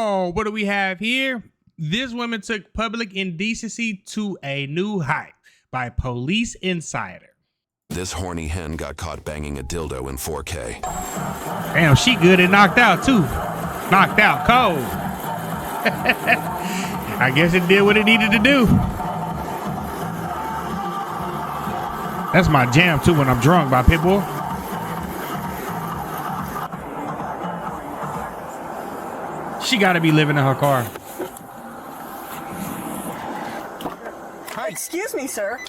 Oh, what do we have here? This woman took public indecency to a new height by Police Insider. This horny hen got caught banging a dildo in 4K. Damn, she good and knocked out too. Knocked out cold. I guess it did what it needed to do. That's my jam too when I'm drunk by Pitbull. She gotta be living in her car. Hi. Excuse me, sir.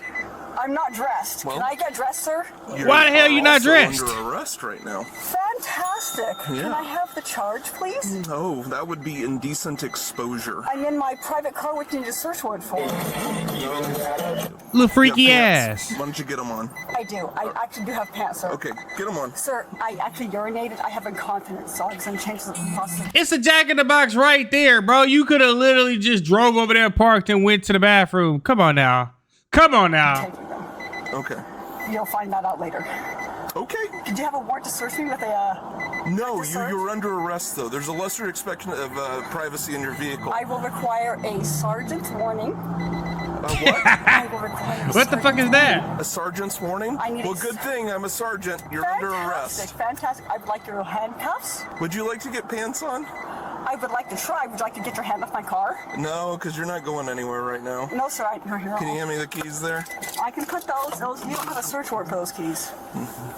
I'm not dressed. Well, can I get dressed, sir? Why the hell are you not dressed? Under arrest right now. Fantastic. Yeah. Can I have the charge, please? Oh, that would be indecent exposure. I'm in my private car with need a search warrant for. Little freaky Yeah, ass. Why don't you get them on? I do. I actually do have pants, sir. Okay, get them on. Sir, I actually urinated. I have incontinence, so I'm going to change the process. It's a Jack in the Box right there, bro. You could have literally just drove over there, parked, and went to the bathroom. Come on now. Come on now. Okay. You'll find that out later. Okay. Did you have a warrant to search me with a, No, with a search? you're under arrest, though. There's a lesser expectation of privacy in your vehicle. I will require a sergeant's warning. What? I will require a What the fuck is that? A sergeant's warning? I need Well, a- good thing I'm a sergeant. You're under arrest. Fantastic. I'd like your handcuffs. Would you like to get pants on? I would like to try. Would you like to get your hand off my car? No, because you're not going anywhere right now. No, sir. Can you hand me the keys there? I can put those. You don't have a search warrant for those keys.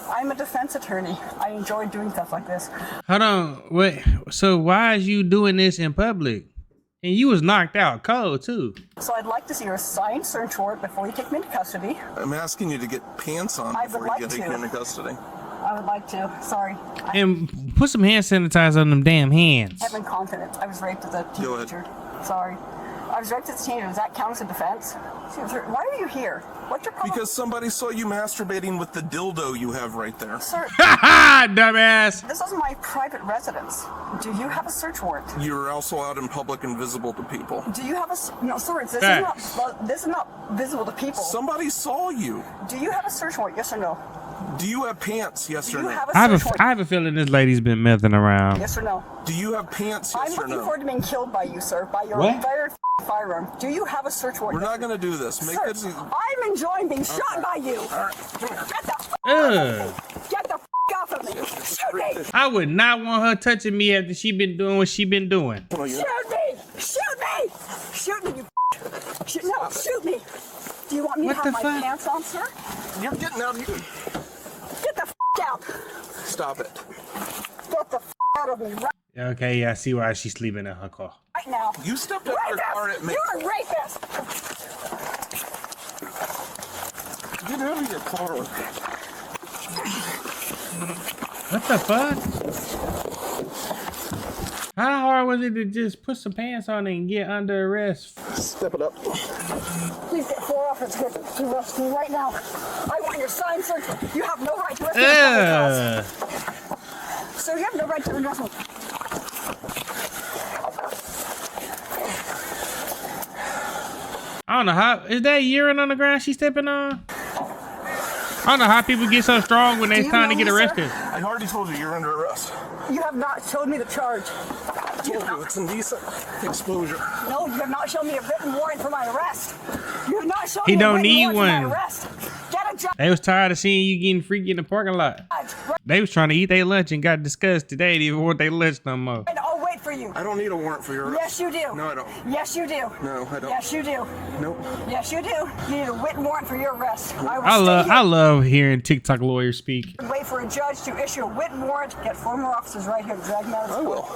I'm a defense attorney. I enjoy doing stuff like this. Hold on. Wait. So why is you doing this in public? And you was knocked out cold too. So I'd like to see your signed search warrant before you take me into custody. I'm asking you to get pants on I would before like you get taken to. into custody. I would like to. Sorry. I And put some hand sanitizer on them damn hands. have incontinence. I was raped as a Go ahead. teenager. Sorry. I was raped as a teenager. Does that count as a defense? Why are you here? What's your problem? Because somebody saw you masturbating with the dildo you have right there. Sir, Ha dumbass. this is my private residence. Do you have a search warrant? You're also out in public and visible to people. Do you have a... No, sir, this is not visible to people. Somebody saw you. Do you have a search warrant, yes or no? Do you have pants, yes Do or you no? have a I search warrant? have a feeling this lady's been messing around. Yes or no? Do you have pants, I'm yes or looking no? forward to being killed by you, sir, by your What? very firearm. Do you have a search warrant? We're not going to do this. Make Sir, this... I'm enjoying being shot by you. Get the f Ugh. Get the f off of me. Shoot me. I would not want her touching me after she been doing what she been doing. Shoot me. Shoot me. Shoot me, you No, shoot me. Do you want me What to have the my fuck? pants on, sir? You're getting out of here. Get the f out. Stop it. Get the f out of me Okay, yeah, I see why she's sleeping in her car. right now. You stepped out of your car at me. You're a rapist. Get out of your car. What the fuck? How hard was it to just put some pants on and get under arrest? Step it up. Please get 4 officers to arrest me right now. I want your signed search. You have no right to arrest me. Sir, you have no right to arrest me. I don't know how, is that urine on the ground she's stepping on? I don't know how people get so strong when Do it's you time to know get me, sir? arrested. I already told you you're under arrest. You have not showed me the charge. I told you it's indecent exposure. No, you have not shown me a written warrant for my arrest. You have not shown He me don't a written need warrant for one. my arrest. Get a judge. They was tired of seeing you getting freaky in the parking lot. They was trying to eat their lunch and got disgusted. They didn't even want their lunch no more. And I'll wait for you. I don't need a warrant for your arrest. Yes, you do. No, I don't. Yes, you do. No, I don't. Yes, you do. Nope. Yes, you do. You need a written warrant for your arrest. I will I love hearing TikTok lawyers speak. wait for a judge to issue a written warrant. Get 4 more officers right here to drag me out of I the will.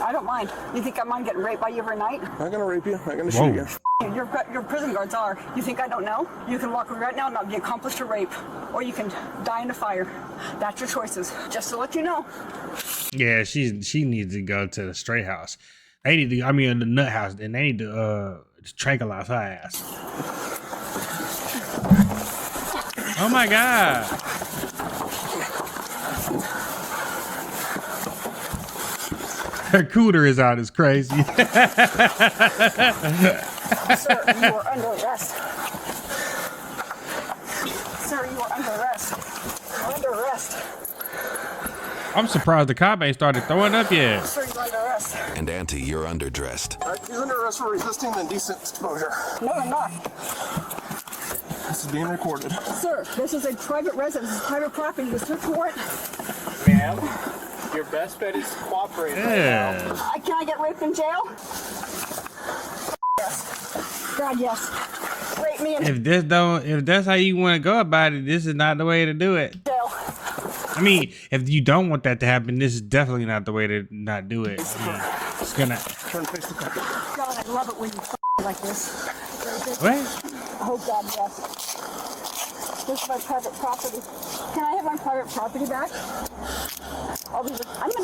I don't mind. You think I mind getting raped by you every night? I'm not gonna rape you. I'm not gonna Whoa. shoot you. Your prison guards are. You think I don't know? You can walk right now and not be accomplice to rape, or you can die in a fire. That's your choices. Just to let you know. Yeah, she needs to go to the straight house. They need to, I mean, the nut house, and they need to tranquilize her ass. Oh my God. Her cooter is out. It's crazy. Sir, you are under arrest. Sir, you are under arrest. You're under arrest. I'm surprised the cop ain't started throwing up yet. Sir, you're under arrest. arrest. And Auntie, you're underdressed. He's under arrest for resisting indecent exposure. No, I'm not. This is being recorded. Sir, this is a private residence. This is private property. The search warrant. Ma'am, your best bet is to cooperate right now. Can I get raped in jail? Yes. God, yes. Rape me in If that's how you want to go about it, this is not the way to do it. jail. I mean, if you don't want that to happen, this is definitely not the way to not do it. I mean, it's gonna. Turn face the carpet. God, I love it when you like this. What? Oh, God, yes. This is my private property. Can I have my private property back? I'm a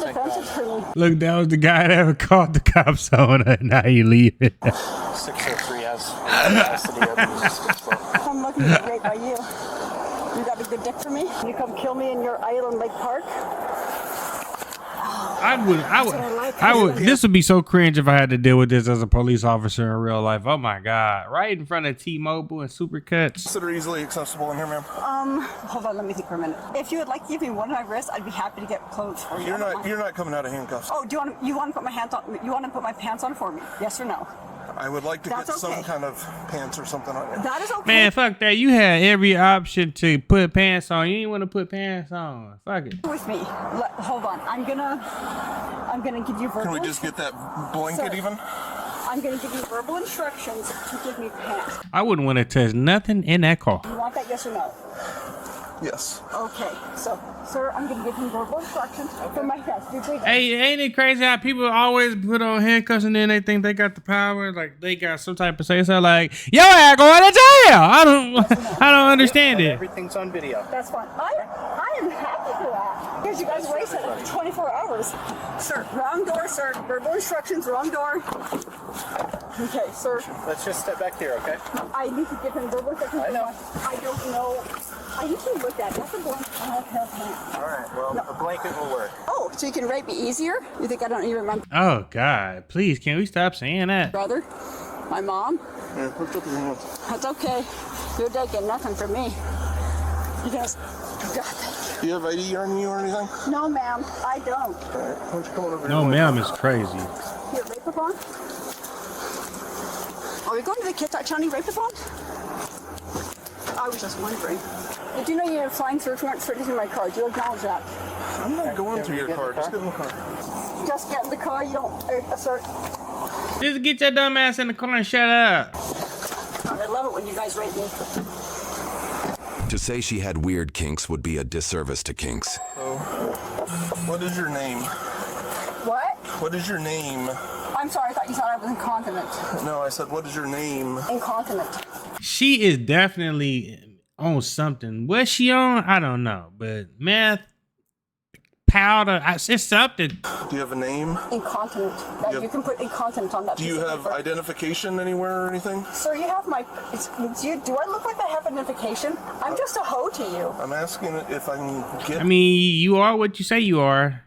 defense attorney. Look, that was the guy that called the cops on her. Now you leave it. 603 has custody of you. I'm looking to get raped by you. You got a good dick for me? You come kill me in your Island Lake Park? I would. This would be so cringe if I had to deal with this as a police officer in real life. Oh my God! Right in front of T-Mobile and Supercuts. Consider easily accessible in here, ma'am. Hold on, let me think for a minute. If you would like to give me one of my wrists, I'd be happy to get clothes for you. You're not coming out of handcuffs. Oh, you want to put my hands on? You want to put my pants on for me? Yes or no? I would like to get That's okay. some kind of pants or something on you. That is okay. Man, fuck that. You had every option to put pants on. You didn't want to put pants on. Fuck it. With me. Hold on. I'm gonna give you verbal. Can we just get that blanket Sir. even? I'm gonna give you verbal instructions to give me pants. I wouldn't want to touch nothing in that car. You want that? Yes or no? Yes. Okay. So, sir, I'm gonna give you verbal instructions for my pants. Do you agree? Hey, ain't it crazy how people always put on handcuffs and then they think they got the power, like they got some type of say so, like yo, I going to jail. I don't understand it. Everything's on video. That's fine. I am happy for that. Because you guys wasted 24 hours. Sir, wrong door, sir. Verbal instructions, wrong door. Okay, sir. Let's just step back here, okay? I need to give him verbal instructions. I know. I don't know. I usually look at it. That's a blank. I don't have hands. All right, well, a blanket will work. Oh, so you can rape me easier? You think I don't even remember? Oh God, please, can we stop saying that? Brother? My mom? Yeah, lift up your hands. That's okay. You're taking nothing from me. You guys. God, thank Do you have ID on you or anything? you. No, ma'am. I don't. All right. Why don't you come on over No, here? ma'am, is crazy. Here, rape-a-thon? Are we going to the Kitsap County rape-a-thon? I was just wondering. Did you know you had a flying search warrant for using my car? Do you acknowledge that? I'm not going through your get in car. the Just car? get in the car. Just get in the car. You don't assert. Just get your dumb ass in the car and shut up. I love it when you guys rape me. To say she had weird kinks would be a disservice to kinks. What is your name? What? What is your name? I'm sorry. I thought you thought I was incontinent. No, I said, what is your name? Incontinent. She is definitely on something. What's she on? I don't know, but meth, powder, it's something. Do you have a name? Incontinent. Yep. You can put incontinent on that. Do piece you of have paper. identification anywhere or anything? Sir, you have my. Do I look like I have identification? I'm just a hoe to you. I'm asking if I can get I mean, you are what you say you are.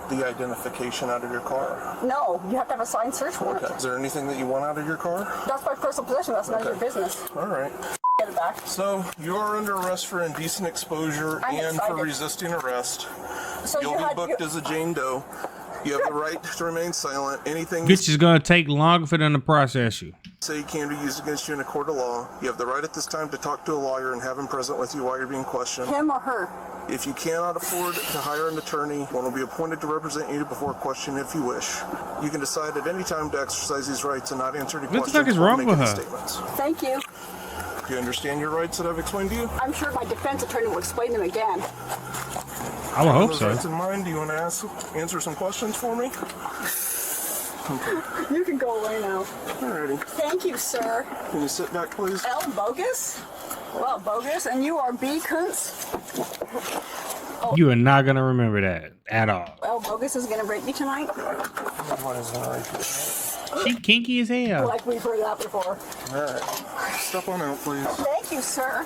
the identification out of your car. No, you have to have a signed search warrant. Okay. Is there anything that you want out of your car? That's my personal possession. That's none of your business. All right. Get it back. So you are under arrest for indecent exposure I'm and for excited. resisting arrest. So You'll you be had. booked as a Jane Doe. You have the right to remain silent. Anything you Bitch is gonna take longer for them to process you. say can be used against you in a court of law. You have the right at this time to talk to a lawyer and have him present with you while you're being questioned. Him or her? If you cannot afford to hire an attorney, one will be appointed to represent you before question if you wish. You can decide at any time to exercise these rights and not answer any What the questions fuck is or wrong make with any her? statements. Thank you. Do you understand your rights that I've explained to you? I'm sure my defense attorney will explain them again. I would hope Those so. rights in mind, do you want to answer some questions for me? You can go away now. Alrighty. Thank you, sir. Can you sit back, please? L. Bogus? Well, Bogus, and you are B. Kuntz? You are not gonna remember that at all. L. Bogus is going to rape me tonight? What is that? She kinky as hell. Like we've heard that before. Alright. Step on out, please. Thank you, sir.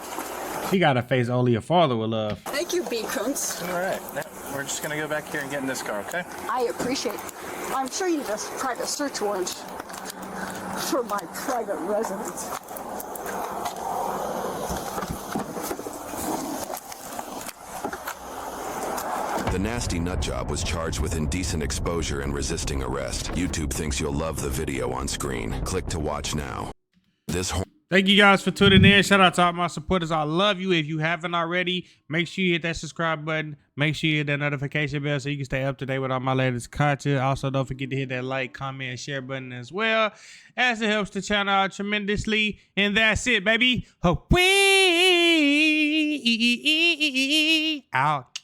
She got a face only a father would love. Thank you, B. Kuntz. All right, now we're just gonna go back here and get in this car, okay? I appreciate it. I'm sure you need a private search warrant for my private residence. The nasty nutjob was charged with indecent exposure and resisting arrest. YouTube thinks you'll love the video on screen. Click to watch now. Thank you guys for tuning in. Shout out to all my supporters. I love you. If you haven't already, make sure you hit that subscribe button. Make sure you hit that notification bell so you can stay up to date with all my latest content. Also, don't forget to hit that like, comment, and share button as well, as it helps the channel out tremendously. And that's it, baby. Out.